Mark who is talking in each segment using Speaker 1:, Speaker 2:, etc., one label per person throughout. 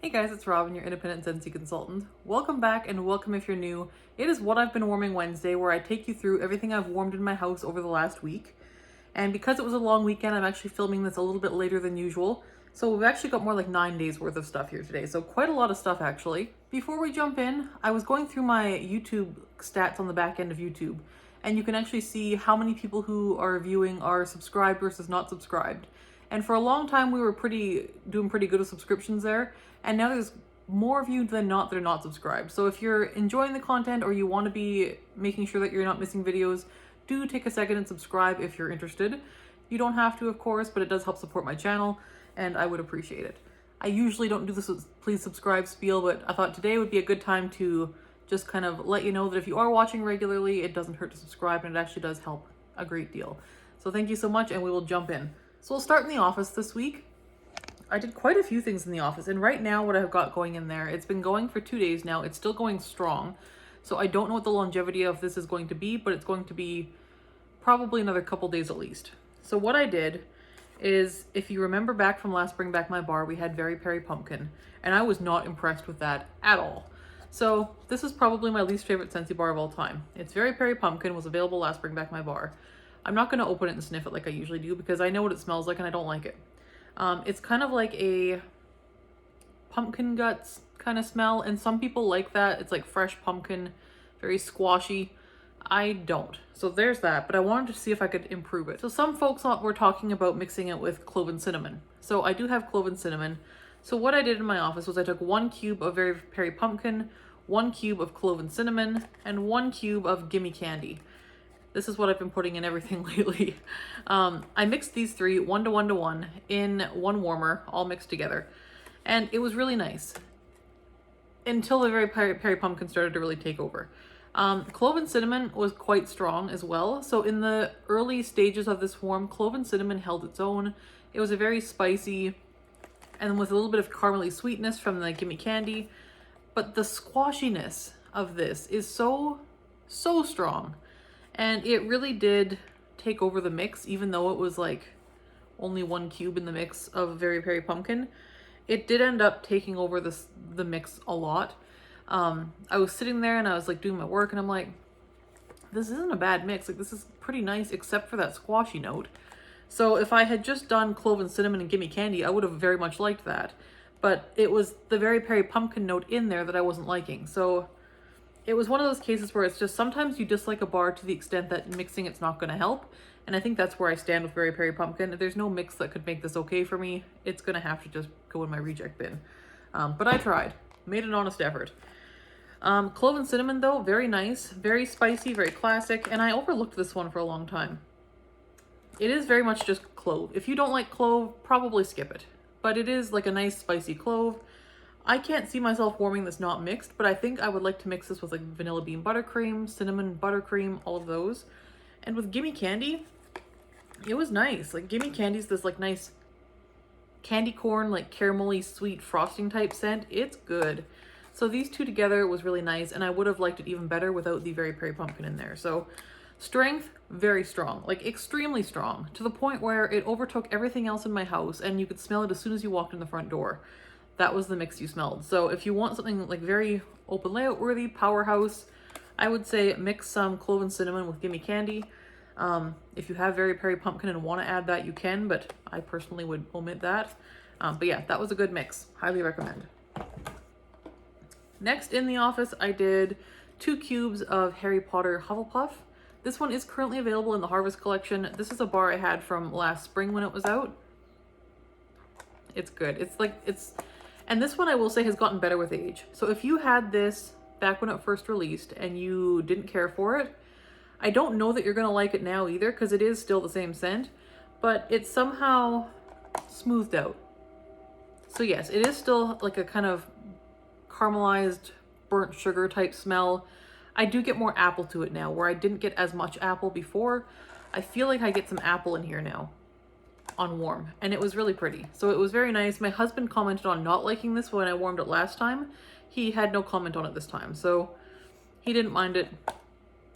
Speaker 1: Hey guys, it's Robyn, your independent Scentsy consultant. Welcome back and welcome if you're new. It is What I've Been Warming Wednesday, where I take you through everything I've warmed in my house over the last week. And because it was a long weekend, I'm actually filming this a little bit later than usual. So we've actually got more like 9 days worth of stuff here today. So quite a lot of stuff actually. Before we jump in, I was going through my YouTube stats on the back end of YouTube. And you can actually see how many people who are viewing are subscribed versus not subscribed. And for a long time, we were doing pretty good with subscriptions there. And now there's more of you than not that are not subscribed. So if you're enjoying the content or you want to be making sure that you're not missing videos, do take a second and subscribe if you're interested. You don't have to, of course, but it does help support my channel, and I would appreciate it. I usually don't do this please subscribe spiel, but I thought today would be a good time to just kind of let you know that if you are watching regularly, it doesn't hurt to subscribe, and it actually does help a great deal. So thank you so much, and we will jump in. So we'll start in the office this week. I did quite a few things in the office, and right now what I've got going in there, it's been going for 2 days now. It's still going strong. So I don't know what the longevity of this is going to be, but it's going to be probably another couple days at least. So what I did is, if you remember back from last Bring Back My Bar, we had Very Peri Pumpkin, and I was not impressed with that at all. So this is probably my least favorite Scentsy bar of all time. It's Very Peri Pumpkin, was available last Bring Back My Bar. I'm not going to open it and sniff it like I usually do because I know what it smells like and I don't like it. It's kind of like a pumpkin guts kind of smell, and some people like that. It's like fresh pumpkin, very squashy. I don't. So there's that, but I wanted to see if I could improve it. So some folks were talking about mixing it with clove and cinnamon. So I do have clove and cinnamon. So what I did in my office was I took 1 cube of Very Peri Pumpkin, 1 cube of clove and cinnamon, and 1 cube of Gimme Candy. This is what I've been putting in everything lately. I mixed these three 1 to 1 to 1 in one warmer, all mixed together. And it was really nice until the Very Peri Pumpkin started to really take over. Clove and cinnamon was quite strong as well. So in the early stages of this warm, clove and cinnamon held its own. It was a very spicy, and with a little bit of caramely sweetness from the Gimme Candy. But the squashiness of this is so strong. And it really did take over the mix, even though it was like only 1 cube in the mix of Very Peri Pumpkin. It did end up taking over the mix a lot. I was sitting there and I was like doing my work and I'm like, this isn't a bad mix. Like, this is pretty nice except for that squashy note. So if I had just done clove and cinnamon and Gimme Candy, I would have very much liked that. But it was the Very Peri Pumpkin note in there that I wasn't liking. So it was one of those cases where it's just sometimes you dislike a bar to the extent that mixing it's not going to help. And I think that's where I stand with Very Peri Pumpkin. There's no mix that could make this okay for me. It's going to have to just go in my reject bin. But I tried. Made an honest effort. Clove and cinnamon though, very nice. Very spicy, very classic. And I overlooked this one for a long time. It is very much just clove. If you don't like clove, probably skip it. But it is like a nice spicy clove. I can't see myself warming this not mixed, but I think I would like to mix this with like vanilla bean buttercream, cinnamon buttercream, all of those. And with Gimme Candy, it was nice. Like, Gimme Candy's this like nice candy corn, like caramelly sweet frosting type scent. It's good. So these two together was really nice, and I would have liked it even better without the Very Peri Pumpkin in there. So strength, very strong, like extremely strong, to the point where it overtook everything else in my house, and you could smell it as soon as you walked in the front door. That was the mix you smelled. So if you want something like very open layout worthy, powerhouse, I would say mix some clove and cinnamon with Gimme Candy. If you have Very Peri Pumpkin and want to add that, you can, but I personally would omit that. But yeah, that was a good mix. Highly recommend. Next in the office, I did 2 cubes of Harry Potter Hufflepuff. This one is currently available in the Harvest Collection. This is a bar I had from last spring when it was out. It's good. And this one I will say has gotten better with age. So if you had this back when it first released and you didn't care for it, I don't know that you're going to like it now either, because it is still the same scent, but it's somehow smoothed out. So yes, it is still like a kind of caramelized burnt sugar type smell. I do get more apple to it now, where I didn't get as much apple before. I feel like I get some apple in here now on warm, and it was really pretty. So it was very nice. My husband commented on not liking this when I warmed it last time. He had no comment on it this time, so he didn't mind it.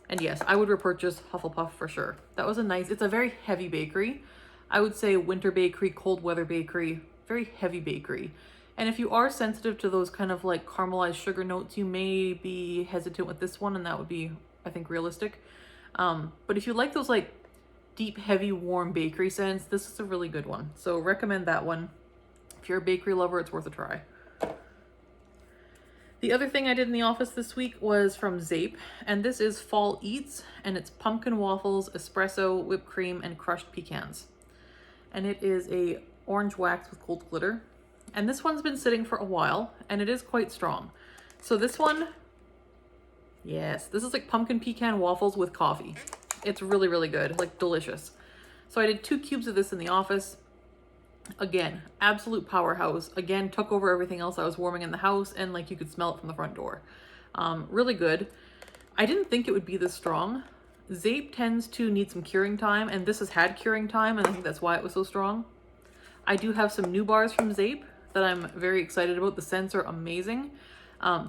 Speaker 1: And yes, I would repurchase Hufflepuff for sure. That was it's a very heavy bakery. I would say winter bakery, cold weather bakery, very heavy bakery. And if you are sensitive to those kind of like caramelized sugar notes, you may be hesitant with this one, and that would be, I think, realistic. But if you like those like deep, heavy, warm bakery scents, this is a really good one. So recommend that one. If you're a bakery lover, it's worth a try. The other thing I did in the office this week was from Zeep, and this is Fall Eats, and it's pumpkin waffles, espresso, whipped cream, and crushed pecans. And it is a orange wax with gold glitter. And this one's been sitting for a while, and it is quite strong. So this one, yes, this is like pumpkin pecan waffles with coffee. It's really, really good, like delicious. So I did 2 cubes of this in the office. Again, absolute powerhouse. Again, took over everything else I was warming in the house, and like you could smell it from the front door. Really good. I didn't think it would be this strong. Zeep tends to need some curing time, and this has had curing time, and I think that's why it was so strong. I do have some new bars from Zeep that I'm very excited about. The scents are amazing.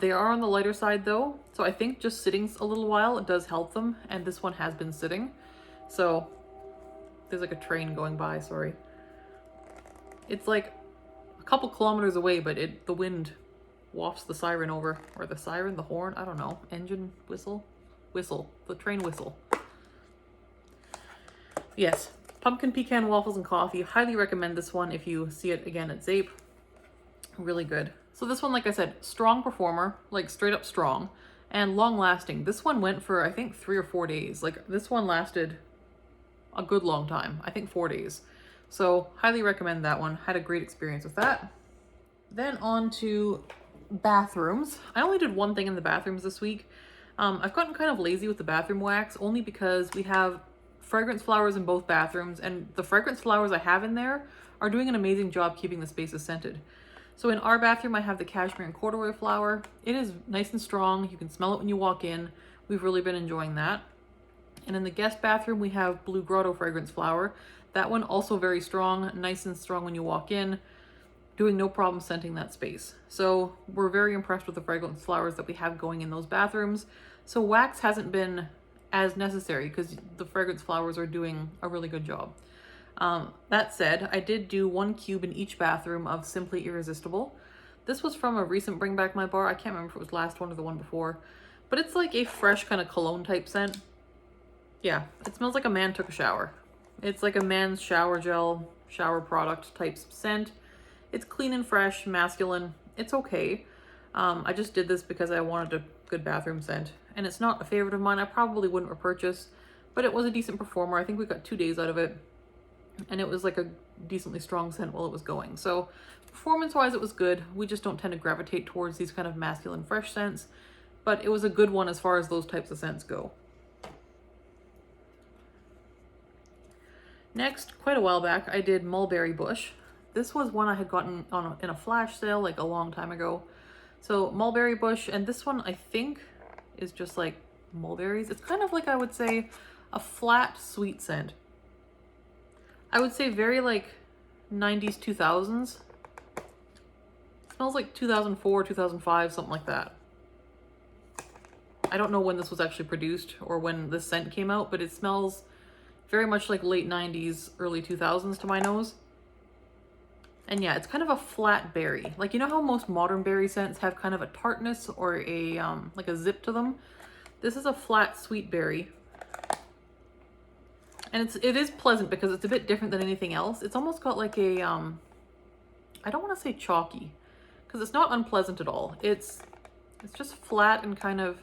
Speaker 1: They are on the lighter side though, so I think just sitting a little while, it does help them, and this one has been sitting. So there's like a train going by, sorry. It's like a couple kilometers away, but the wind wafts the siren over, or the siren, the horn, I don't know, engine whistle, the train whistle. Yes, pumpkin pecan waffles and coffee. Highly recommend this one if you see it again at Zeep. Really good. So this one, like I said, strong performer, like straight up strong, and long lasting. This one went for, I think, 3 or 4 days. Like this one lasted a good long time, I think 4 days. So highly recommend that one. Had a great experience with that. Then on to bathrooms. I only did one thing in the bathrooms this week. I've gotten kind of lazy with the bathroom wax, only because we have fragrance flowers in both bathrooms, and the fragrance flowers I have in there are doing an amazing job keeping the spaces scented. So in our bathroom, I have the cashmere and corduroy flower. It is nice and strong. You can smell it when you walk in. We've really been enjoying that. And in the guest bathroom, we have blue grotto fragrance flower. That one also very strong, nice and strong when you walk in, doing no problem scenting that space. So we're very impressed with the fragrance flowers that we have going in those bathrooms. So wax hasn't been as necessary because the fragrance flowers are doing a really good job. That said, I did do 1 cube in each bathroom of Simply Irresistible. This was from a recent Bring Back My Bar. I can't remember if it was last one or the one before, but it's like a fresh kind of cologne type scent. Yeah, it smells like a man took a shower. It's like a man's shower gel, shower product type scent. It's clean and fresh, masculine. It's okay. I just did this because I wanted a good bathroom scent, and it's not a favorite of mine. I probably wouldn't repurchase, but it was a decent performer. I think we got 2 days out of it, and it was like a decently strong scent while it was going. So performance-wise, it was good. We just don't tend to gravitate towards these kind of masculine fresh scents, but it was a good one as far as those types of scents go. Next, quite a while back, I did Mulberry Bush. This was one I had gotten in a flash sale like a long time ago. So Mulberry Bush, and this one I think is just like mulberries. It's kind of like, I would say, a flat sweet scent. I would say very like 90s, 2000s. Smells like 2004, 2005, something like that. I don't know when this was actually produced or when the scent came out, but it smells very much like late 90s, early 2000s to my nose. And yeah, it's kind of a flat berry. Like, you know how most modern berry scents have kind of a tartness or a like a zip to them? This is a flat sweet berry. And it is pleasant because it's a bit different than anything else. It's almost got like a I don't want to say chalky, because it's not unpleasant at all. It's just flat and kind of,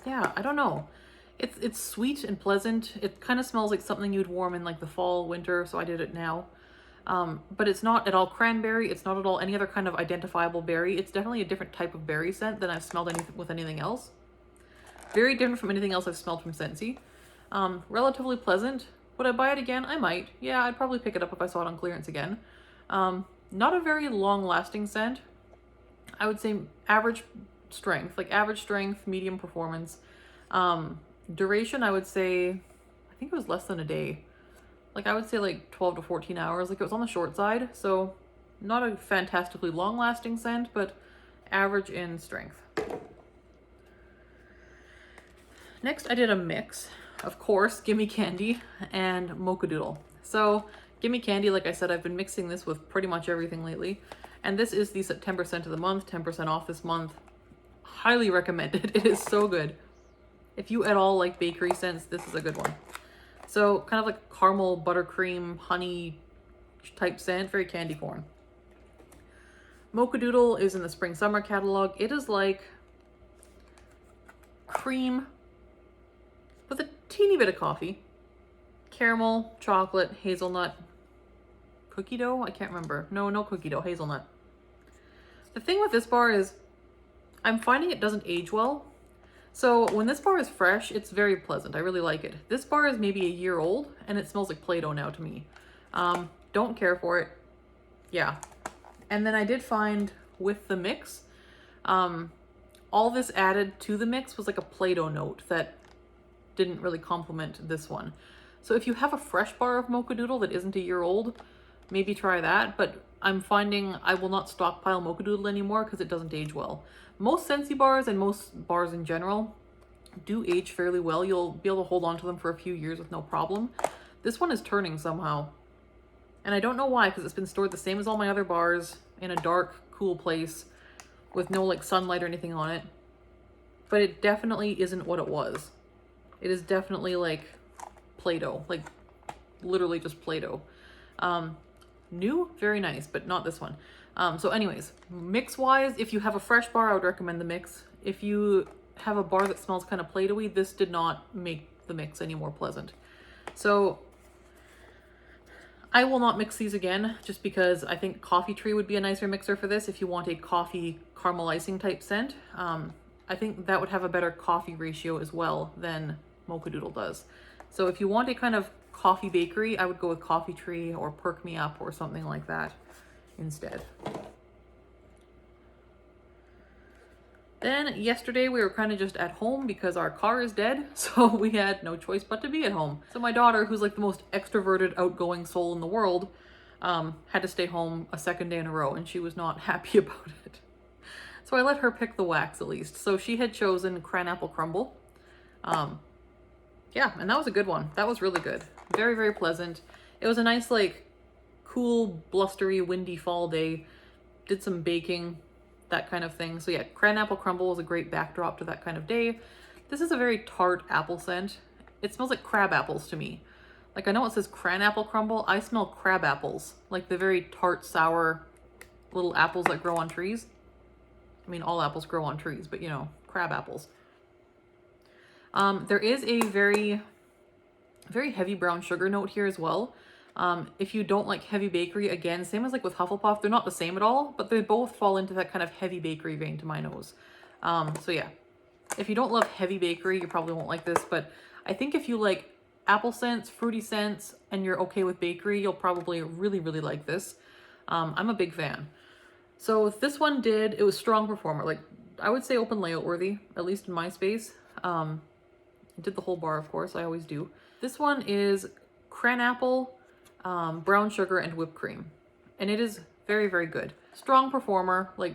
Speaker 1: yeah, I don't know. It's sweet and pleasant. It kind of smells like something you'd warm in like the fall, winter, so I did it now. But it's not at all cranberry. It's not at all any other kind of identifiable berry. It's definitely a different type of berry scent than I've smelled with anything else. Very different from anything else I've smelled from Scentsy. Relatively pleasant. Would I buy it again? I might. Yeah, I'd probably pick it up if I saw it on clearance again. Not a very long-lasting scent. I would say average strength, medium performance. Duration, I would say, I think it was less than a day. Like, I would say like 12 to 14 hours. Like, it was on the short side, so not a fantastically long-lasting scent, but average in strength. Next, I did a mix. Of course, Gimme Candy and Mocha Doodle. So Gimme Candy, like I said, I've been mixing this with pretty much everything lately. And this is the September scent of the month, 10% off this month. Highly recommended. It is so good. If you at all like bakery scents, this is a good one. So kind of like caramel, buttercream, honey type scent, very candy corn. Mocha Doodle is in the spring summer catalog. It is like cream with a teeny bit of coffee. Caramel, chocolate, hazelnut, cookie dough? I can't remember. No cookie dough, hazelnut. The thing with this bar is I'm finding it doesn't age well. So when this bar is fresh, it's very pleasant. I really like it. This bar is maybe a year old and it smells like Play-Doh now to me. Don't care for it. Yeah. And then I did find with the mix, all this added to the mix was like a Play-Doh note that didn't really complement this one. So if you have a fresh bar of Mocha Doodle that isn't a year old, maybe try that. But I'm finding I will not stockpile Mocha Doodle anymore because it doesn't age well. Most Scentsy bars and most bars in general do age fairly well. You'll be able to hold on to them for a few years with no problem. This one is turning somehow. And I don't know why, because it's been stored the same as all my other bars in a dark, cool place with no like sunlight or anything on it. But it definitely isn't what it was. It is definitely like Play-Doh, like literally just Play-Doh. New, very nice, but not this one. So anyways, mix-wise, if you have a fresh bar, I would recommend the mix. If you have a bar that smells kind of Play-Doh-y, this did not make the mix any more pleasant. So I will not mix these again just because I think Coffee Tree would be a nicer mixer for this if you want a coffee caramelizing type scent. I think that would have a better coffee ratio as well than Mocha Doodle does. So if you want a kind of coffee bakery, I would go with Coffee Tree or Perk Me Up or something like that instead. Then yesterday we were kind of just at home because our car is dead, so we had no choice but to be at home. So my daughter, who's like the most extroverted, outgoing soul in the world, had to stay home a second day in a row, and she was not happy about it. So I let her pick the wax at least. So she had chosen Cranapple Crumble. Yeah, and that was a good one. That was really good. Very, very pleasant. It was a nice, like, cool, blustery, windy fall day. Did some baking, that kind of thing. So yeah, Cranapple Crumble was a great backdrop to that kind of day. This is a very tart apple scent. It smells like crab apples to me. Like, I know it says Cranapple Crumble. I smell crab apples. Like the very tart, sour little apples that grow on trees. I mean, all apples grow on trees, but you know, crab apples. There is a very, very heavy brown sugar note here as well. If you don't like heavy bakery, again, same as like with Hufflepuff, they're not the same at all, but they both fall into that kind of heavy bakery vein to my nose. So yeah, if you don't love heavy bakery, you probably won't like this, but I think if you like apple scents, fruity scents, and you're okay with bakery, you'll probably really, really like this. I'm a big fan. So this one it was strong performer. Like, I would say open layout worthy, at least in my space. I did the whole bar, of course, I always do. This one is Cranapple, brown sugar, and whipped cream. And it is very, very good. Strong performer, like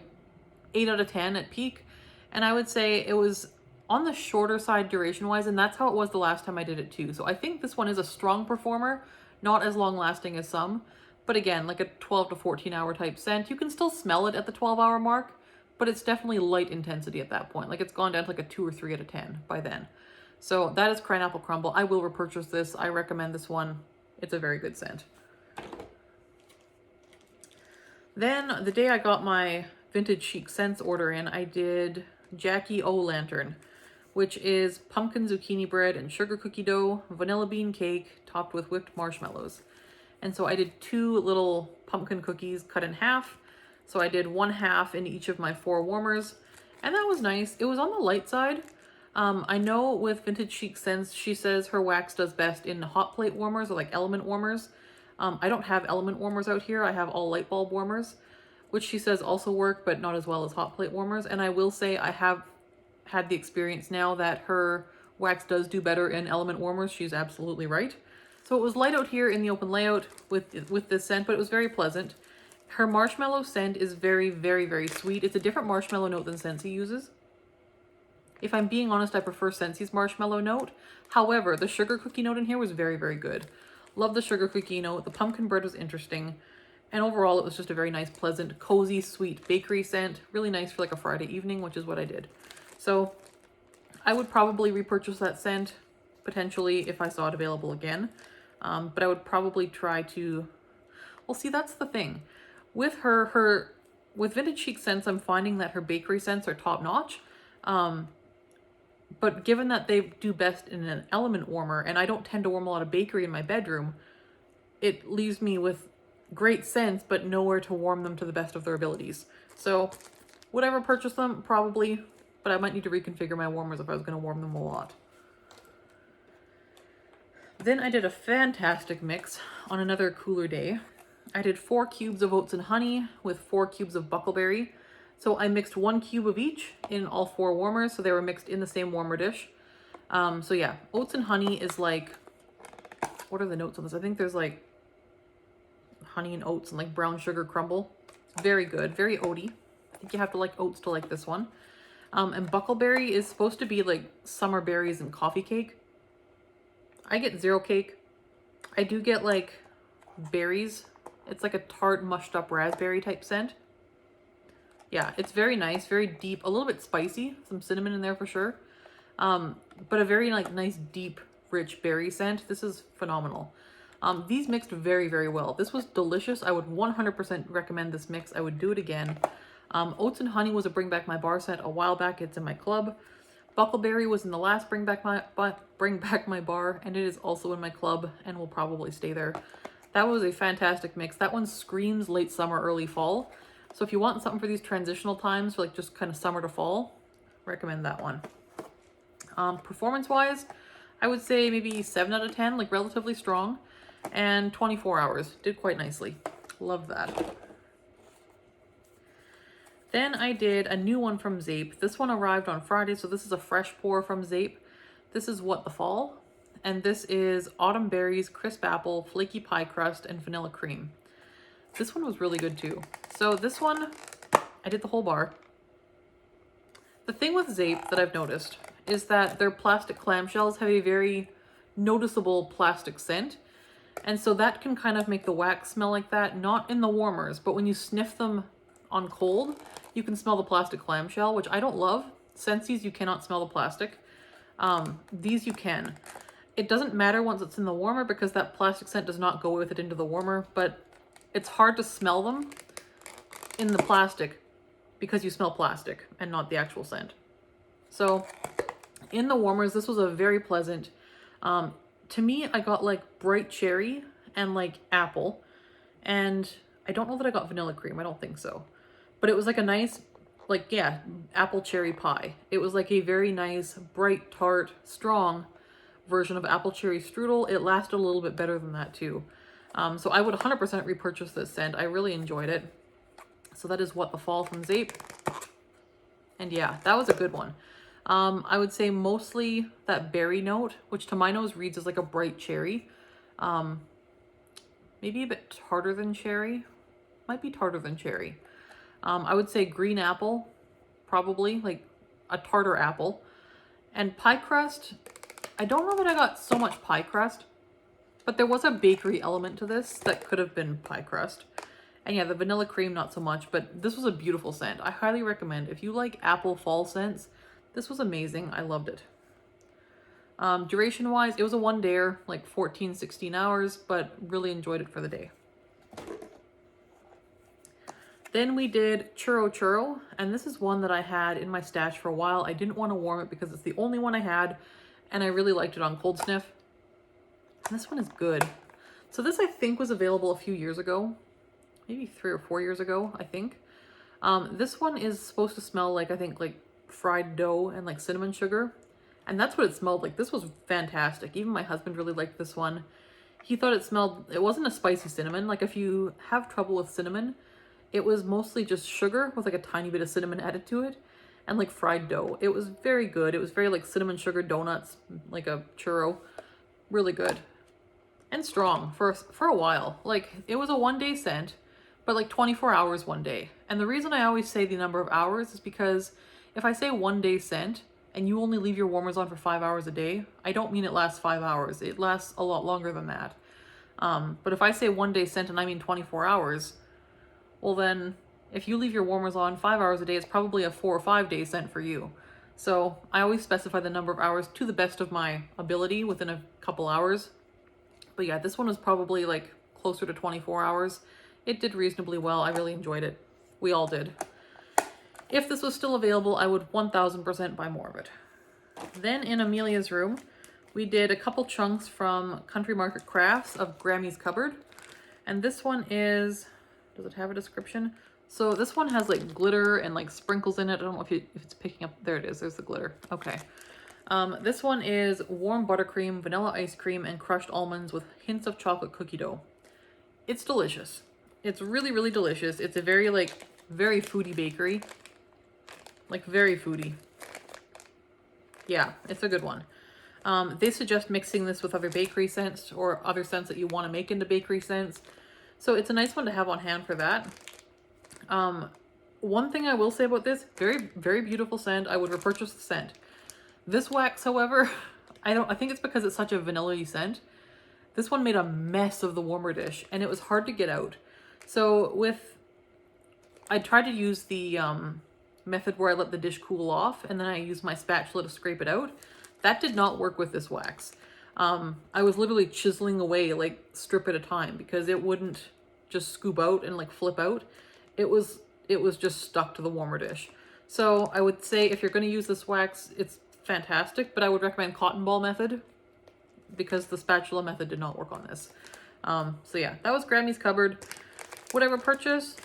Speaker 1: 8 out of 10 at peak. And I would say it was on the shorter side duration-wise, and that's how it was the last time I did it too. So I think this one is a strong performer, not as long-lasting as some. But again, like a 12 to 14 hour type scent. You can still smell it at the 12-hour mark, but it's definitely light intensity at that point. Like, it's gone down to like a 2 or 3 out of 10 by then. So that is Cranapple Crumble. I will repurchase this. I recommend this one. It's a very good scent. Then the day I got my vintage Chic scents order in, I did Jackie O Lantern, which is pumpkin zucchini bread and sugar cookie dough, vanilla bean cake topped with whipped marshmallows. And so I did 2 little pumpkin cookies cut in half. So I did 1/2 in each of my 4 warmers, and that was nice. It was on the light side. I know with Vintage Chic Scents, she says her wax does best in hot plate warmers or like element warmers. I don't have element warmers out here. I have all light bulb warmers, which she says also work, but not as well as hot plate warmers. And I will say I have had the experience now that her wax does do better in element warmers. She's absolutely right. So it was light out here in the open layout with this scent, but it was very pleasant. Her marshmallow scent is very, very, very sweet. It's a different marshmallow note than Scentsy uses. If I'm being honest, I prefer Scentsy's marshmallow note. However, the sugar cookie note in here was very, very good. Love the sugar cookie note. The pumpkin bread was interesting. And overall, it was just a very nice, pleasant, cozy, sweet bakery scent. Really nice for like a Friday evening, which is what I did. So I would probably repurchase that scent, potentially, if I saw it available again. But I would probably try to... Well, see, that's the thing. With with Vintage Chic scents, I'm finding that her bakery scents are top-notch. But given that they do best in an element warmer, and I don't tend to warm a lot of bakery in my bedroom, it leaves me with great scents, but nowhere to warm them to the best of their abilities. So would I ever purchase them? Probably, but I might need to reconfigure my warmers if I was going to warm them a lot. Then I did a fantastic mix on another cooler day. I did 4 cubes of oats and honey with 4 cubes of buckleberry. So I mixed 1 cube of each in all 4 warmers, so they were mixed in the same warmer dish. So yeah, oats and honey is like, what are the notes on this? I think there's like honey and oats and like brown sugar crumble. It's very good, very oaty. I think you have to like oats to like this one. And buckleberry is supposed to be like summer berries and coffee cake. I get zero cake. I do get like berries. It's like a tart mushed up raspberry type scent. Yeah, it's very nice, very deep, a little bit spicy, some cinnamon in there for sure. But a very like nice, deep, rich berry scent. This is phenomenal. These mixed very, very well. This was delicious. I would 100% recommend this mix. I would do it again. Oats and honey was a Bring Back My Bar scent a while back. It's in my club. Buckleberry was in the last Bring Back My Bar, and it is also in my club and will probably stay there. That was a fantastic mix. That one screams late summer, early fall. So if you want something for these transitional times, for like just kind of summer to fall, recommend that one. Performance-wise, I would say maybe 7 out of 10, like relatively strong, and 24 hours. Did quite nicely. Love that. Then I did a new one from Zeep. This one arrived on Friday, so this is a fresh pour from Zeep. This is What the Fall, and this is autumn berries, crisp apple, flaky pie crust, and vanilla cream. This one was really good too. So this one, I did the whole bar. The thing with Zeep that I've noticed is that their plastic clamshells have a very noticeable plastic scent. And so that can kind of make the wax smell like that, not in the warmers, but when you sniff them on cold, you can smell the plastic clamshell, which I don't love. Scentsies, you cannot smell the plastic. These you can. It doesn't matter once it's in the warmer because that plastic scent does not go with it into the warmer, but it's hard to smell them in the plastic because you smell plastic and not the actual scent. So in the warmers, this was a very pleasant, to me, I got like bright cherry and like apple, and I don't know that I got vanilla cream. I don't think so, but it was like a nice, like, yeah, apple cherry pie. It was like a very nice, bright, tart, strong version of apple cherry strudel. It lasted a little bit better than that too. So I would 100% repurchase this scent. I really enjoyed it. So that is What the Fall from Zeep. And yeah, that was a good one. I would say mostly that berry note, which to my nose reads as like a bright cherry. Maybe a bit tartar than cherry. Might be tartar than cherry. I would say green apple, probably, like a tartar apple. And pie crust, I don't know that I got so much pie crust, but there was a bakery element to this that could have been pie crust. And yeah, the vanilla cream, not so much, but this was a beautiful scent. I highly recommend. If you like apple fall scents, this was amazing. I loved it. Duration-wise, it was a one-dayer, like 14, 16 hours, but really enjoyed it for the day. Then we did Churro Churro, and this is one that I had in my stash for a while. I didn't want to warm it because it's the only one I had, and I really liked it on cold sniff. And this one is good. So this, I think, was available a few years ago. Maybe 3 or 4 years ago, I think. This one is supposed to smell like, I think, like fried dough and like cinnamon sugar. And that's what it smelled like. This was fantastic. Even my husband really liked this one. He thought it wasn't a spicy cinnamon. Like if you have trouble with cinnamon, it was mostly just sugar with like a tiny bit of cinnamon added to it and like fried dough. It was very good. It was very like cinnamon sugar donuts, like a churro. Really good. And strong for a while. Like it was a one-day scent, but like 24 hours one day. And the reason I always say the number of hours is because if I say one-day scent and you only leave your warmers on for 5 hours a day, I don't mean it lasts 5 hours. It lasts a lot longer than that. But if I say 1 day scent and I mean 24 hours, well then if you leave your warmers on 5 hours a day, it's probably a 4 or 5 day scent for you. So I always specify the number of hours to the best of my ability within a couple hours. But yeah, this one was probably like closer to 24 hours. It did reasonably well. I really enjoyed it. We all did. If this was still available, I would 1000% buy more of it. Then in Amelia's room, we did a couple chunks from Country Market Crafts of Grammy's Cupboard. And this one is, does it have a description? So this one has like glitter and like sprinkles in it. I don't know if it's picking up. There it is. There's the glitter. Okay. This one is warm buttercream, vanilla ice cream, and crushed almonds with hints of chocolate cookie dough. It's delicious. It's really, really delicious. It's a very foodie bakery. Like very foodie. Yeah, it's a good one. They suggest mixing this with other bakery scents or other scents that you want to make into bakery scents. So it's a nice one to have on hand for that. One thing I will say about this, very, very beautiful scent. I would repurchase the scent. This wax, however, I think it's because it's such a vanilla-y scent. This one made a mess of the warmer dish and it was hard to get out. So I tried to use the method where I let the dish cool off and then I used my spatula to scrape it out. That did not work with this wax. I was literally chiseling away like strip at a time because it wouldn't just scoop out and like flip out. It was just stuck to the warmer dish. So I would say if you're going to use this wax, it's fantastic, but I would recommend cotton ball method because the spatula method did not work on this. So yeah, that was Grammy's Cupboard. Would I repurchase?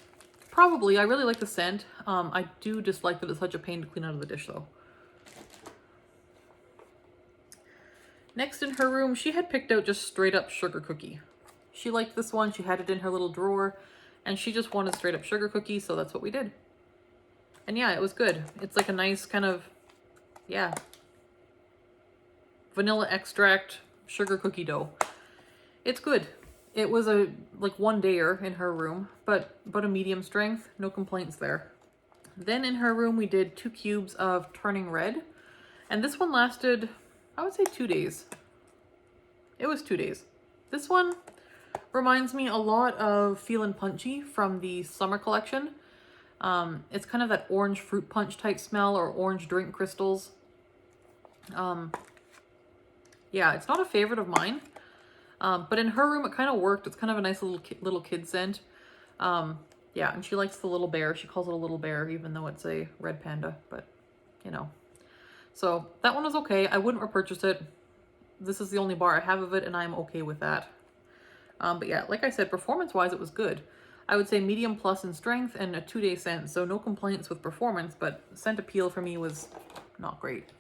Speaker 1: Probably. I really like the scent. I do dislike that it's such a pain to clean out of the dish though. Next in her room, she had picked out just straight up sugar cookie. She liked this one. She had it in her little drawer and she just wanted straight up sugar cookie. So that's what we did. And yeah, it was good. It's like a nice kind of, yeah, vanilla extract sugar cookie dough. It's good. It was a like 1-dayer in her room, but a medium strength. No complaints there. Then in her room, we did 2 cubes of Turning Red. And this one lasted, I would say 2 days. It was 2 days. This one reminds me a lot of Feelin' Punchy from the summer collection. It's kind of that orange fruit punch type smell or orange drink crystals. Yeah, it's not a favorite of mine. But in her room, it kind of worked. It's kind of a nice little kid scent. Yeah, and she likes the little bear. She calls it a little bear, even though it's a red panda, but you know. So that one was okay. I wouldn't repurchase it. This is the only bar I have of it, and I'm okay with that. But yeah, like I said, performance-wise, it was good. I would say medium plus in strength and a 2-day scent, so no complaints with performance, but scent appeal for me was not great.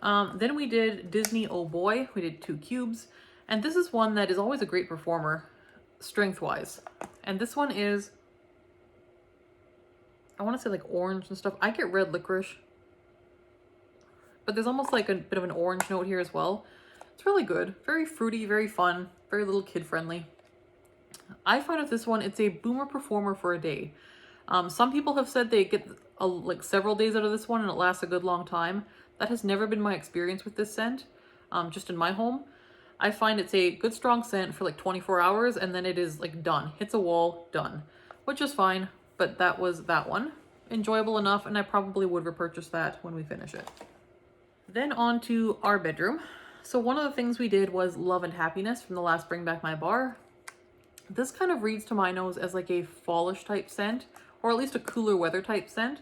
Speaker 1: Then we did Disney Oh Boy. We did 2 cubes. And this is one that is always a great performer, strength-wise. And this one is, I want to say like orange and stuff. I get red licorice. But there's almost like a bit of an orange note here as well. It's really good. Very fruity, very fun, very little kid-friendly. I find with this one, it's a boomer performer for a day. Some people have said they get like several days out of this one and it lasts a good long time. That has never been my experience with this scent, just in my home. I find it's a good strong scent for like 24 hours and then it is like done. Hits a wall, done. Which is fine, but that was that one. Enjoyable enough, and I probably would repurchase that when we finish it. Then on to our bedroom. So one of the things we did was Love and Happiness from the last Bring Back My Bar. This kind of reads to my nose as like a fallish type scent, or at least a cooler weather type scent.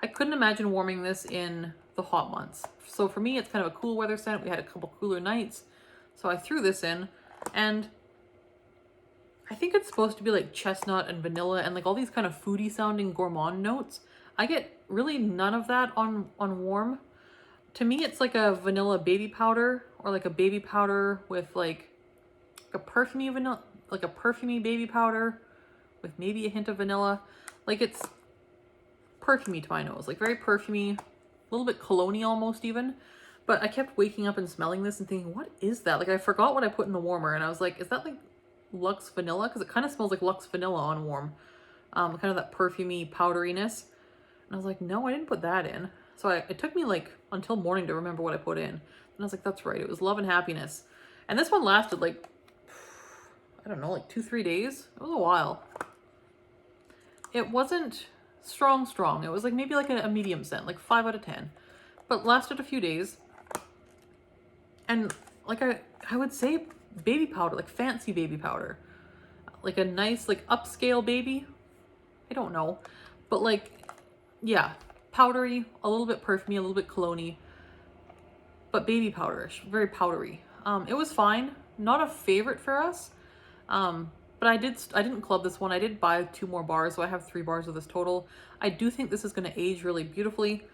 Speaker 1: I couldn't imagine warming this in the hot months. So for me, it's kind of a cool weather scent. We had a couple cooler nights. So I threw this in, and I think it's supposed to be like chestnut and vanilla and like all these kind of foodie sounding gourmand notes. I get really none of that on warm. To me, it's like a vanilla baby powder, or like a baby powder with like a perfumey vanilla, like a perfumey baby powder with maybe a hint of vanilla. Like it's perfumey to my nose, like very perfumey, a little bit cologne-y almost even. But I kept waking up and smelling this and thinking, what is that? Like I forgot what I put in the warmer, and I was like, is that like Luxe Vanilla? Because it kind of smells like Luxe Vanilla on warm. Kind of that perfumey powderiness. And I was like, no, I didn't put that in. So it took me like until morning to remember what I put in. And I was like, that's right, it was Love and Happiness. And this one lasted like I don't know, like 2-3 days. It was a while. It wasn't strong. It was like maybe like a medium scent, like 5 out of 10, but lasted a few days. And like I would say baby powder, like fancy baby powder, like a nice like upscale baby. I don't know, but like, yeah, powdery, a little bit perfumey, a little bit cologne-y, but baby powderish, very powdery. It was fine, not a favorite for us. But I didn't club this one. I did buy 2 more bars, so I have 3 bars of this total. I do think this is going to age really beautifully,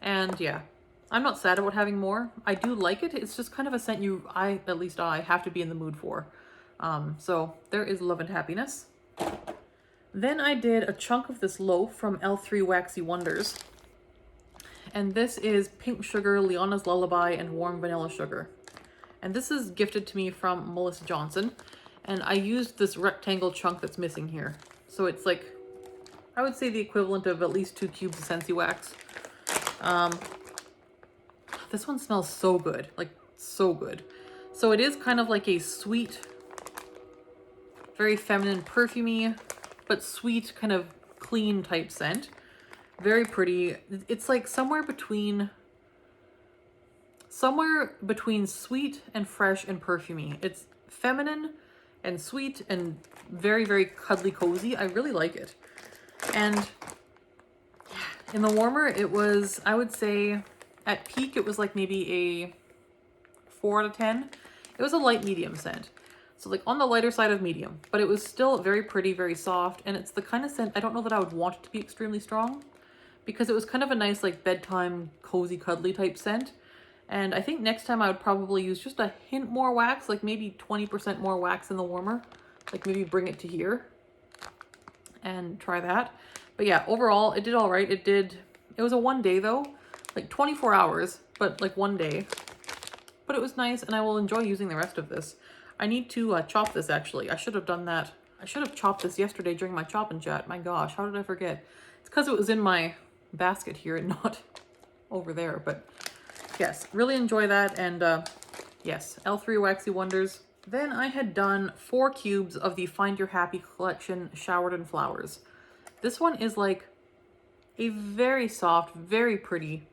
Speaker 1: and yeah, I'm not sad about having more. I do like it. It's just kind of a scent at least I have to be in the mood for. So there is love and happiness. Then I did a chunk of this loaf from L3 Waxy Wonders. And this is Pink Sugar, Liana's Lullaby, and Warm Vanilla Sugar. And this is gifted to me from Melissa Johnson. And I used this rectangle chunk that's missing here. So it's like, I would say the equivalent of at least 2 cubes of Scentsy wax. This one smells so good, like so good. So it is kind of like a sweet, very feminine, perfumey, but sweet, kind of clean type scent. Very pretty. It's like somewhere between sweet and fresh and perfumey. It's feminine and sweet and very, very cuddly cozy. I really like it. And in the warmer, it was, I would say, at peak, it was like maybe a 4 out of 10. It was a light medium scent. So like on the lighter side of medium, but it was still very pretty, very soft. And it's the kind of scent, I don't know that I would want it to be extremely strong, because it was kind of a nice like bedtime, cozy, cuddly type scent. And I think next time I would probably use just a hint more wax, like maybe 20% more wax in the warmer, like maybe bring it to here and try that. But yeah, overall it did all right. It was a 1 day though, like 24 hours, but like 1 day. But it was nice, and I will enjoy using the rest of this. I need to chop this actually. I should have done that. I should have chopped this yesterday during my chop and chat. My gosh, how did I forget? It's because it was in my basket here and not over there. But yes, really enjoy that. And yes, L3 Waxy Wonders. Then I had done 4 cubes of the Find Your Happy collection, Showered in Flowers. This one is like a very soft, very pretty,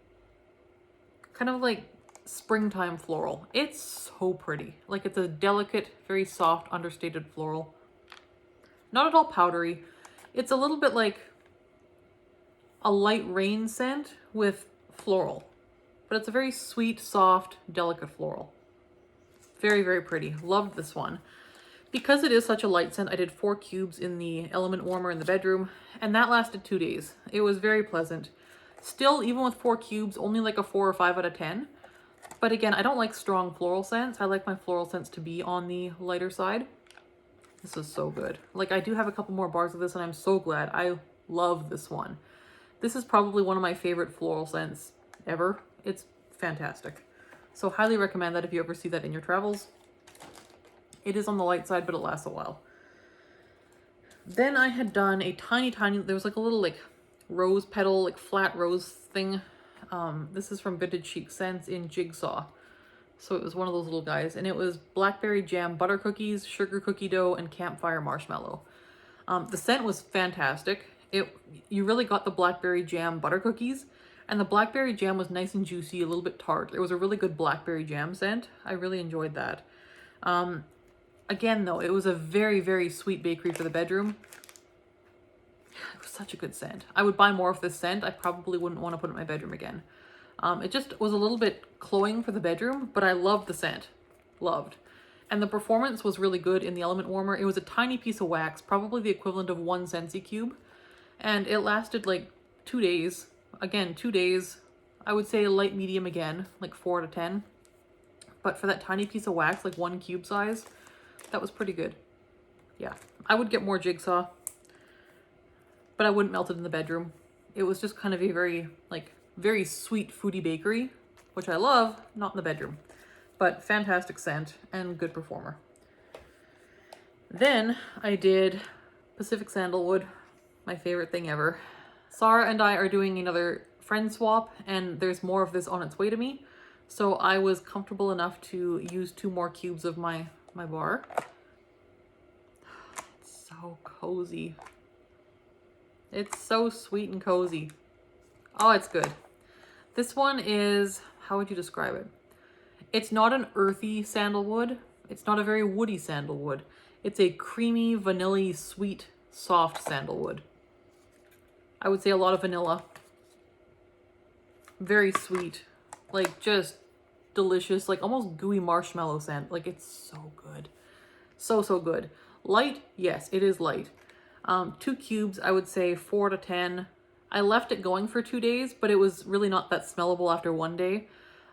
Speaker 1: kind of like springtime floral. It's so pretty. Like it's a delicate, very soft, understated floral. Not at all powdery. It's a little bit like a light rain scent with floral, but it's a very sweet, soft, delicate floral. Very, very pretty. Loved this one. Because it is such a light scent, I did 4 cubes in the element warmer in the bedroom, and that lasted 2 days. It was very pleasant. Still, even with 4 cubes, only like a 4 or 5 out of 10. But again, I don't like strong floral scents. I like my floral scents to be on the lighter side. This is so good. Like, I do have a couple more bars of this, and I'm so glad. I love this one. This is probably one of my favorite floral scents ever. It's fantastic. So highly recommend that if you ever see that in your travels. It is on the light side, but it lasts a while. Then I had done a tiny, there was like a little like rose petal, like flat rose thing. This is from Vintage Chic Scents in Jigsaw. So it was one of those little guys, and it was blackberry jam butter cookies, sugar cookie dough, and campfire marshmallow. The scent was fantastic. You really got the blackberry jam butter cookies, and the blackberry jam was nice and juicy, a little bit tart. It was a really good blackberry jam scent. I really enjoyed that. Again, though, it was a very, very sweet bakery for the bedroom. It was such a good scent. I would buy more of this scent. I probably wouldn't want to put it in my bedroom again. It just was a little bit cloying for the bedroom, but I loved the scent. Loved. And the performance was really good in the element warmer. It was a tiny piece of wax, probably the equivalent of 1 Scentsy cube. And it lasted like 2 days. Again, 2 days. I would say light medium again, like 4 out of 10. But for that tiny piece of wax, like 1 cube size, that was pretty good. Yeah, I would get more Jigsaw, but I wouldn't melt it in the bedroom. It was just kind of a very sweet foodie bakery, which I love, not in the bedroom. But fantastic scent and good performer. Then I did Pacific Sandalwood, my favorite thing ever. Sarah and I are doing another friend swap, and there's more of this on its way to me. So I was comfortable enough to use 2 more cubes of my bar. so cozy. It's so sweet and cozy. Oh, it's good. This one is, how would you describe it? It's not an earthy sandalwood. It's not a very woody sandalwood. It's a creamy, vanilla-y, sweet, soft sandalwood. I would say a lot of vanilla. Very sweet. Like, just delicious. Like, almost gooey marshmallow sand. Like, it's so good. So, so good. Light? Yes, it is light. 2 cubes, I would say 4 to 10. I left it going for 2 days, but it was really not that smellable after 1 day.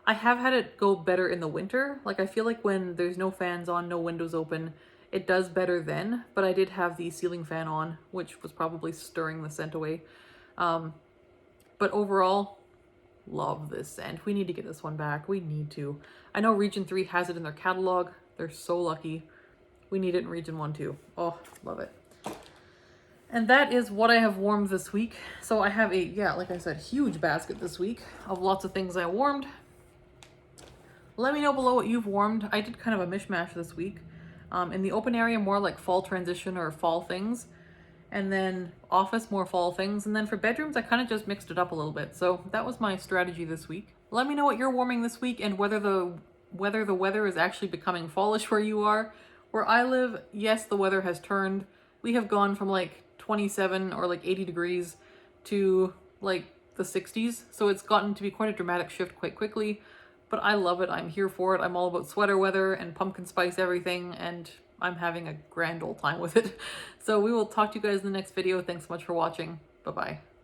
Speaker 1: I have had it go better in the winter. Like, I feel like when there's no fans on, no windows open, it does better then. But I did have the ceiling fan on, which was probably stirring the scent away. But overall, love this scent. We need to get this one back. We need to. I know Region 3 has it in their catalog. They're so lucky. We need it in Region 1 too. Oh, love it. And that is what I have warmed this week. So I have a, yeah, like I said, huge basket this week of lots of things I warmed. Let me know below what you've warmed. I did kind of a mishmash this week. In the open area, more like fall transition or fall things. And then office, more fall things. And then for bedrooms, I kind of just mixed it up a little bit. So that was my strategy this week. Let me know what you're warming this week and whether the weather is actually becoming fallish where you are. Where I live, yes, the weather has turned. We have gone from like 27 or like 80 degrees to like the 60s. So it's gotten to be quite a dramatic shift quite quickly. But I love it. I'm here for it. I'm all about sweater weather and pumpkin spice everything, and I'm having a grand old time with it. So we will talk to you guys in the next video. Thanks so much for watching. Bye-bye.